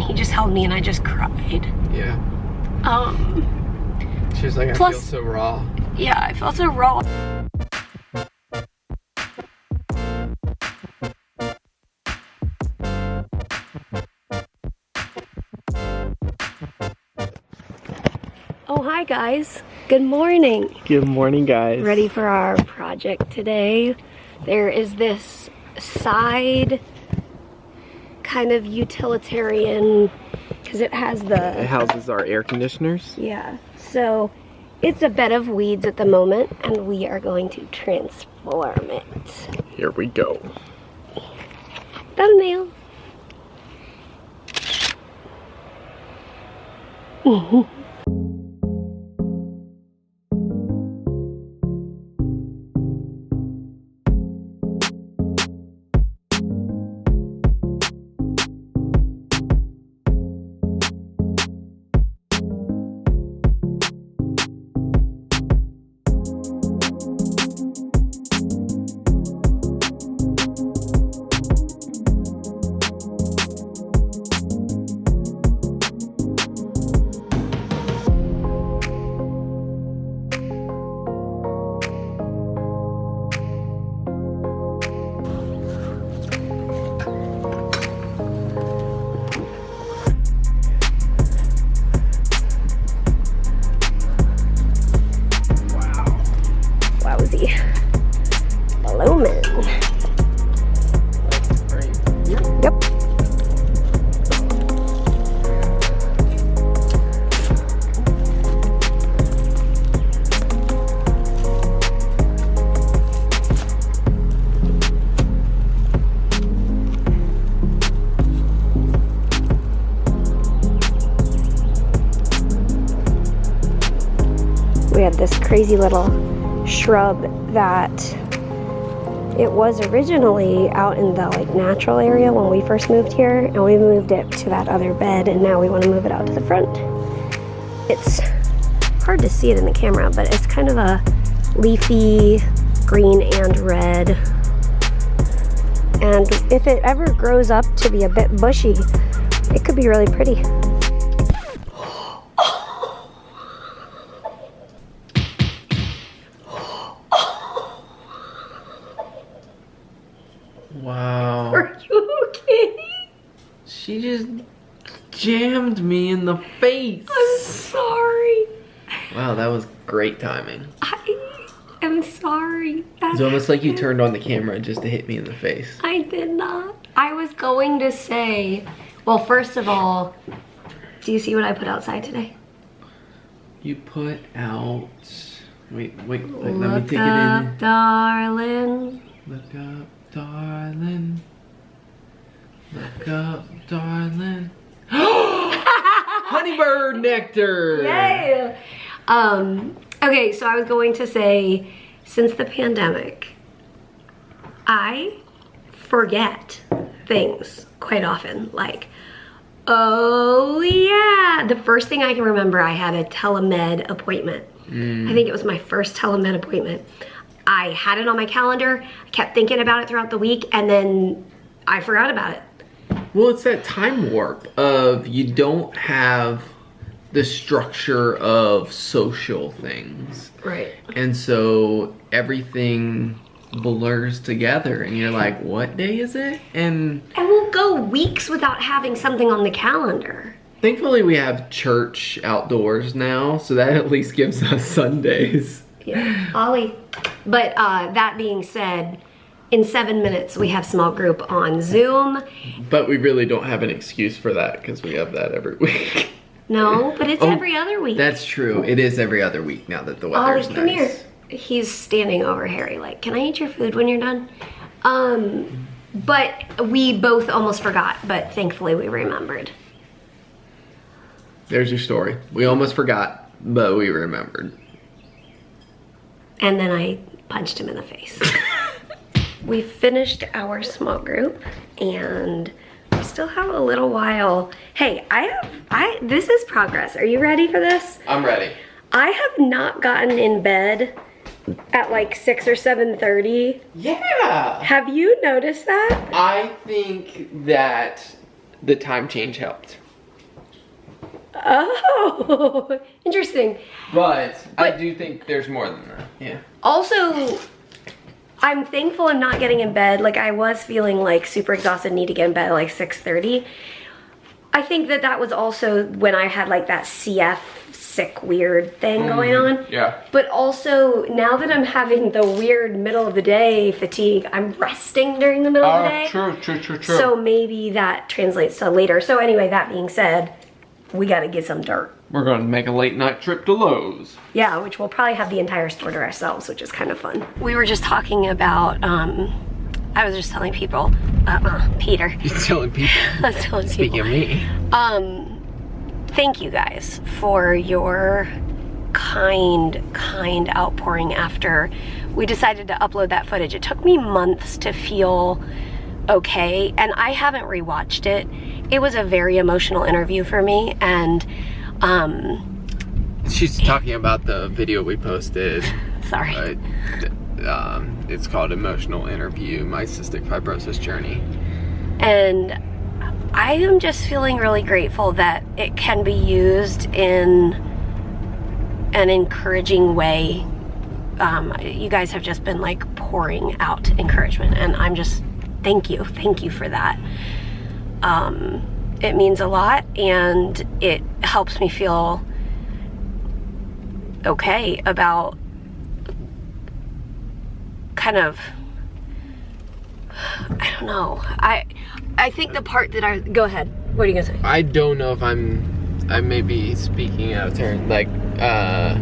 He just held me and I just cried. Yeah. She was like, I feel so raw. Yeah, I felt so raw. Oh, hi guys. Good morning. Good morning, guys. Ready for our project today. There is this side kind of utilitarian, because it has the... It houses our air conditioners. Yeah, so it's a bed of weeds at the moment, and we are going to transform it. Here we go. Thumbnail. Wowzy. Blooming. Yep. We have this crazy little shrub that it was originally out in the like natural area when we first moved here, and we moved it to that other bed, and now we want to move it out to the front. It's hard to see it in the camera, but it's kind of a leafy green and red, and if it ever grows up to be a bit bushy, it could be really pretty. Wow. Are you okay? She just jammed me in the face. I'm sorry. Wow, that was great timing. I am sorry. It's almost like you turned on the camera just to hit me in the face. I did not. I was going to say, well, first of all, do you see what I put outside today? You put out... Wait, let me Look take it up, in. darling. Look up, darling. Look up, darling. Honeybird nectar! Yay! Okay, so I was going to say, since the pandemic, I forget things quite often. Like, oh yeah, the first thing I can remember, I had a telemed appointment. I think it was my first telemed appointment. I had it on my calendar, I kept thinking about it throughout the week, and then I forgot about it. Well, it's that time warp of you don't have the structure of social things. Right. And so everything blurs together and you're like, what day is it? And we'll go weeks without having something on the calendar. thankfully we have church outdoors now, so that at least gives us Sundays. Yeah, Ollie. But that being said, in 7 minutes we have small group on Zoom. But we really don't have an excuse for that because we have that every week. No, but it's every other week. That's true. It is every other week now that the weather's Ollie, come nice. here. He's standing over Harry like, can I eat your food when you're done? But we both almost forgot, but thankfully we remembered. There's your story. We almost forgot, but we remembered. And then I punched him in the face. We finished our small group and we still have a little while. Hey, this is progress. Are you ready for this? I'm ready. I have not gotten in bed at like 6 or 7:30. Yeah. Have you noticed that? I think that the time change helped. Oh, interesting. But I do think there's more than that. Yeah. Also, I'm thankful I'm not getting in bed. Like, I was feeling like super exhausted, need to get in bed at like 6:30. I think that was also when I had like that CF sick weird thing going on. Yeah. But also, now that I'm having the weird middle of the day fatigue, I'm resting during the middle of the day. True. So maybe that translates to later. So anyway, that being said, we gotta get some dirt. We're going to make a late night trip to Lowe's. Yeah, which we'll probably have the entire store to ourselves, which is kind of fun. We were just talking about, I was just telling people, Peter. You're telling people? I was telling Speaking people. of me. Thank you guys for your kind outpouring after we decided to upload that footage. It took me months to feel okay, and I haven't rewatched it. It was a very emotional interview for me, and she's talking about the video we posted. Sorry. It's called Emotional Interview, My Cystic Fibrosis Journey. And I am just feeling really grateful that it can be used in an encouraging way. You guys have just been like pouring out encouragement, and I'm just, thank you for that. It means a lot, and it helps me feel okay about kind of, I don't know. I think the part that go ahead. What are you gonna say? I don't know if I may be speaking out of turn. Like, I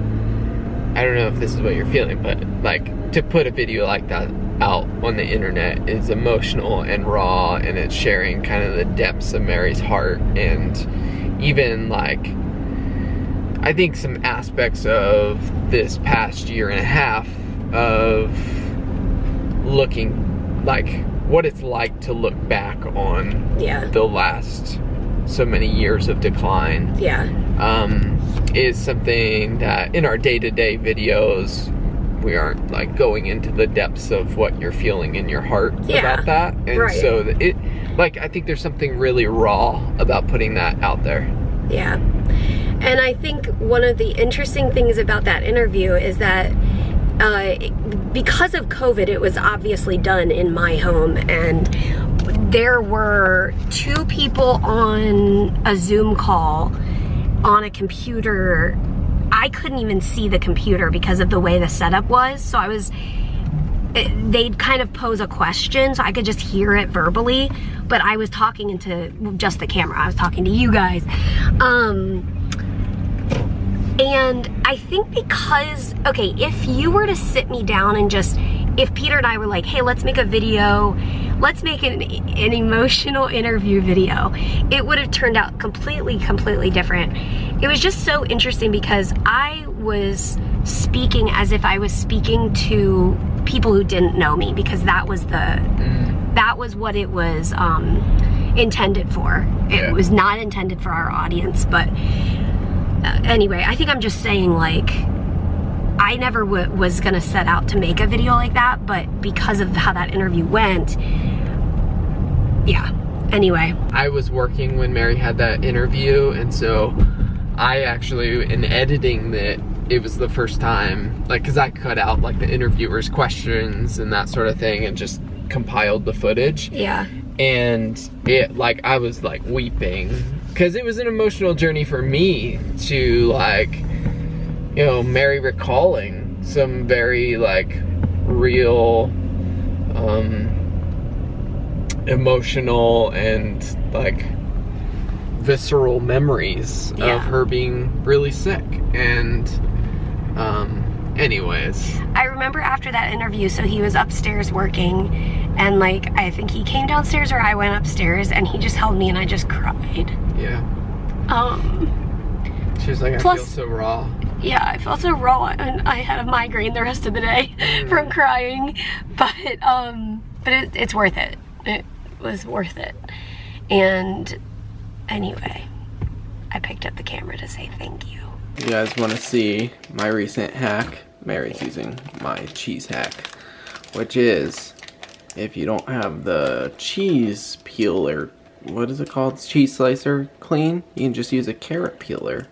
don't know if this is what you're feeling, but like, to put a video like that out on the internet is emotional and raw, and it's sharing kind of the depths of Mary's heart, and even like, I think some aspects of this past year and a half of looking like what it's like to look back on the last so many years of decline. Is something that in our day-to-day videos we aren't like going into the depths of what you're feeling in your heart about that, and so it, like, I think there's something really raw about putting that out there. And I think one of the interesting things about that interview is that because of COVID, it was obviously done in my home, and there were 2 people on a Zoom call on a computer. I couldn't even see the computer because of the way the setup was. So they'd kind of pose a question so I could just hear it verbally, but I was talking into just the camera. I was talking to you guys. And I think because, okay, if you were to sit me down and just, if Peter and I were like, hey, let's make a video, let's make an emotional interview video, it would have turned out completely different. It was just so interesting because I was speaking as if I was speaking to people who didn't know me, because that was what it was intended for. It was not intended for our audience, but anyway, I think I'm just saying, like, I never was gonna set out to make a video like that, but because of how that interview went, anyway. I was working when Mary had that interview, and so I actually, in editing it was the first time, like, because I cut out like the interviewer's questions and that sort of thing and just compiled the footage. And it, like, I was like weeping, because it was an emotional journey for me to, like, you know, Mary recalling some very, like, real emotional and, like, visceral memories of her being really sick. And anyways, I remember after that interview, so he was upstairs working, and like, I think he came downstairs or I went upstairs, and he just held me and I just cried. She was like, I feel so raw. I felt so raw, and I had a migraine the rest of the day from crying, but it's worth it. It was worth it. And anyway, I picked up the camera to say thank you. You guys want to see my recent hack? Mary's using my cheese hack, which is, if you don't have the cheese peeler what is it called? Cheese slicer clean. You can just use a carrot peeler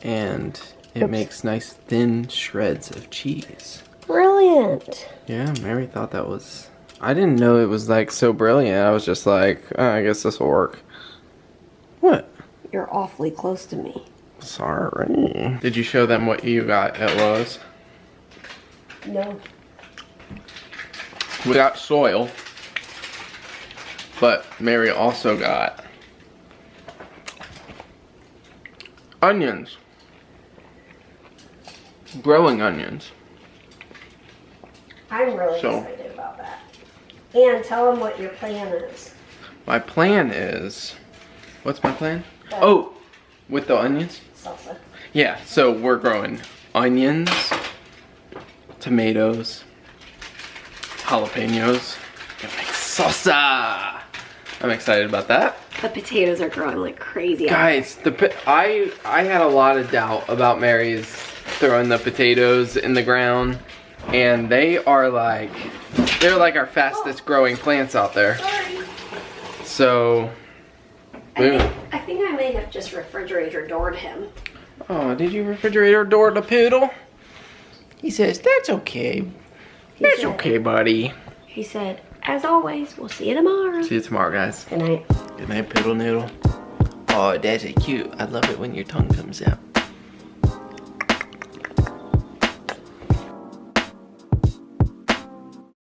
and it makes nice thin shreds of cheese. Brilliant. Yeah, Mary thought that was, I didn't know it was like so brilliant. I was just like, oh, I guess this will work. What? You're awfully close to me. Sorry. Did you show them what you got at Lowe's? No. We got soil, but Mary also got onions. Growing onions. I'm really excited about that. And tell them what your plan is. My plan is, what's my plan? Oh, with the onions? Salsa. Yeah, so we're growing onions, tomatoes, jalapenos, and make salsa. I'm excited about that. The potatoes are growing like crazy. Guys, I had a lot of doubt about Mary's throwing the potatoes in the ground, and they're like our fastest growing plants out there. Sorry. So, I think I may have just refrigerator doored him. oh, did you refrigerator door the poodle? He says, that's okay. That's okay, buddy. He said, as always, we'll see you tomorrow. See you tomorrow, guys. Good night. Good night, poodle noodle. Oh, that's cute. I love it when your tongue comes out.